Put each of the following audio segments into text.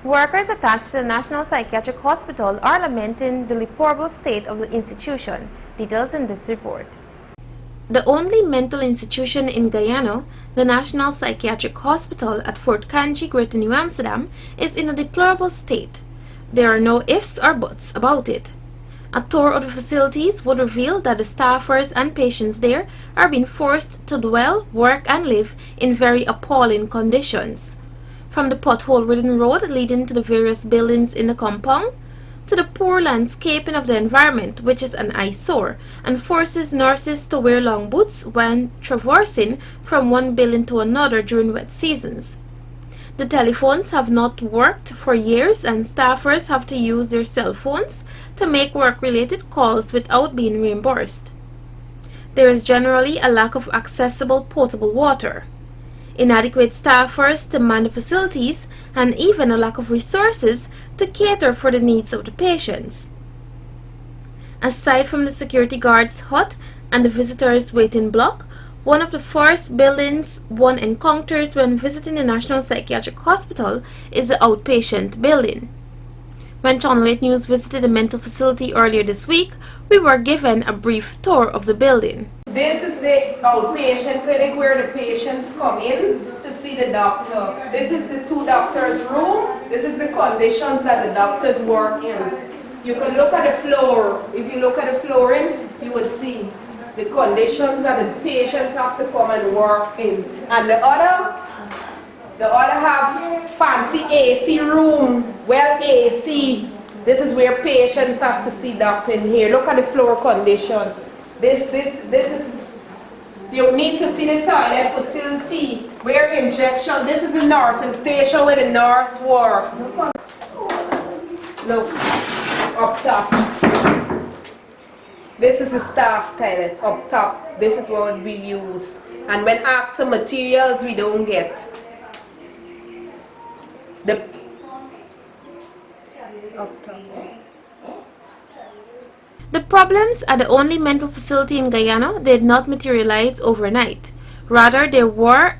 Workers attached to the National Psychiatric Hospital are lamenting the deplorable state of the institution. Details in this report. The only mental institution in Guyana, the National Psychiatric Hospital at Fort Kanji, Greater New Amsterdam, is in a deplorable state. There are no ifs or buts about it. A tour of the facilities would reveal that the staffers and patients there are being forced to dwell, work and live in very appalling conditions. From the pothole-ridden road leading to the various buildings in the compound, to the poor landscaping of the environment, which is an eyesore and forces nurses to wear long boots when traversing from one building to another during wet seasons. The telephones have not worked for years and staffers have to use their cell phones to make work-related calls without being reimbursed. There is generally a lack of accessible potable water, inadequate staffers to man the facilities, and even a lack of resources to cater for the needs of the patients. Aside from the security guard's hut and the visitors' waiting block, one of the first buildings one encounters when visiting the National Psychiatric Hospital is the outpatient building. When Channel 8 News visited the mental facility earlier this week, we were given a brief tour of the building. This is the outpatient clinic where the patients come in to see the doctor. This is the two doctors' room. This is the conditions that the doctors work in. You can look at the floor. If you look at the flooring, you would see the conditions that the patients have to come and work in. And the other have fancy AC room, well AC. This is where patients have to see doctor in here. Look at the floor condition. This is, you need to see the toilet facility, where injection, this is the nursing station where the nurse work. Look, up top. This is the staff toilet, up top. This is what we use. And when asked for materials, we don't get. Up top. The problems at the only mental facility in Guyana did not materialize overnight. Rather, they were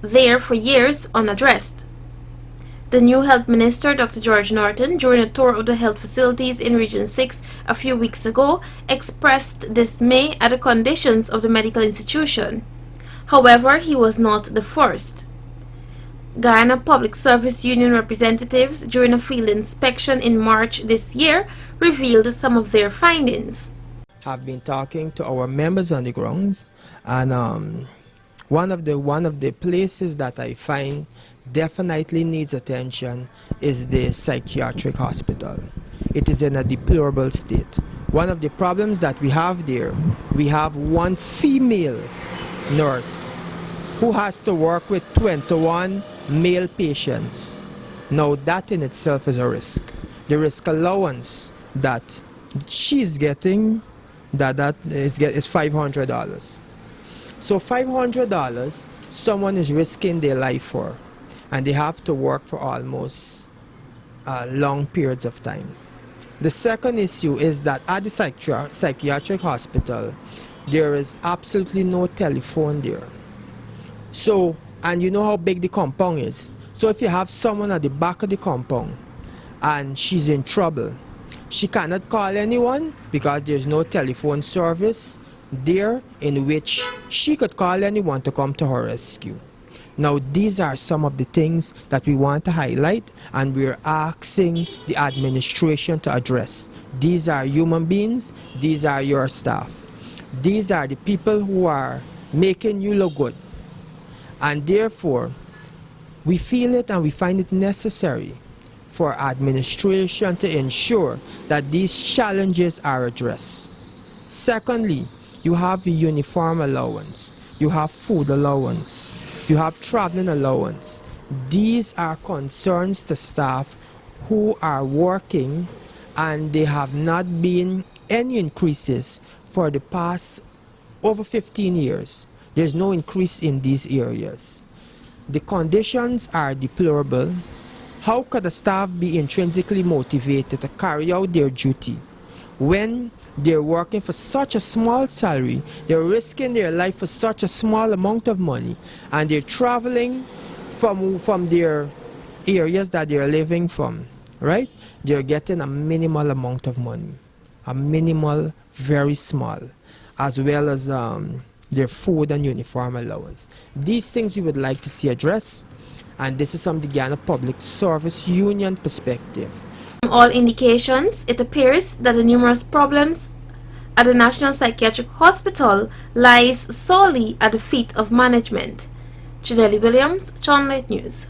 there for years unaddressed. The new Health Minister, Dr. George Norton, during a tour of the health facilities in Region 6 a few weeks ago, expressed dismay at the conditions of the medical institution. However, he was not the first. Guyana Public Service Union representatives, during a field inspection in March this year, revealed some of their findings. Have been talking to our members on the grounds, and one of the places that I find definitely needs attention is the psychiatric hospital. It is in a deplorable state. One of the problems that we have there, we have one female nurse who has to work with 21 male patients. Now that in itself is a risk. The risk allowance that she's getting is $500. So $500 someone is risking their life for, and they have to work for almost long periods of time. The second issue is that at the psychiatric hospital there is absolutely no telephone there. So, and you know how big the compound is. So if you have someone at the back of the compound and she's in trouble, she cannot call anyone because there's no telephone service there in which she could call anyone to come to her rescue. Now these are some of the things that we want to highlight, and we're asking the administration to address. These are human beings, these are your staff. These are the people who are making you look good. And therefore, we feel it and we find it necessary for administration to ensure that these challenges are addressed. Secondly, you have the uniform allowance, you have food allowance, you have traveling allowance. These are concerns to staff who are working, and there have not been any increases for the past over 15 years. There's no increase in these areas. The conditions are deplorable. How could the staff be intrinsically motivated to carry out their duty when they're working for such a small salary, they're risking their life for such a small amount of money, and they're traveling from their areas that they're living from, right? They're getting a minimal amount of money, a minimal, very small, as well as their food and uniform allowance. These things we would like to see addressed, and this is from the Ghana Public Service Union perspective. From all indications, it appears that the numerous problems at the National Psychiatric Hospital lies solely at the feet of management. Janelle Williams, Channel 8 News.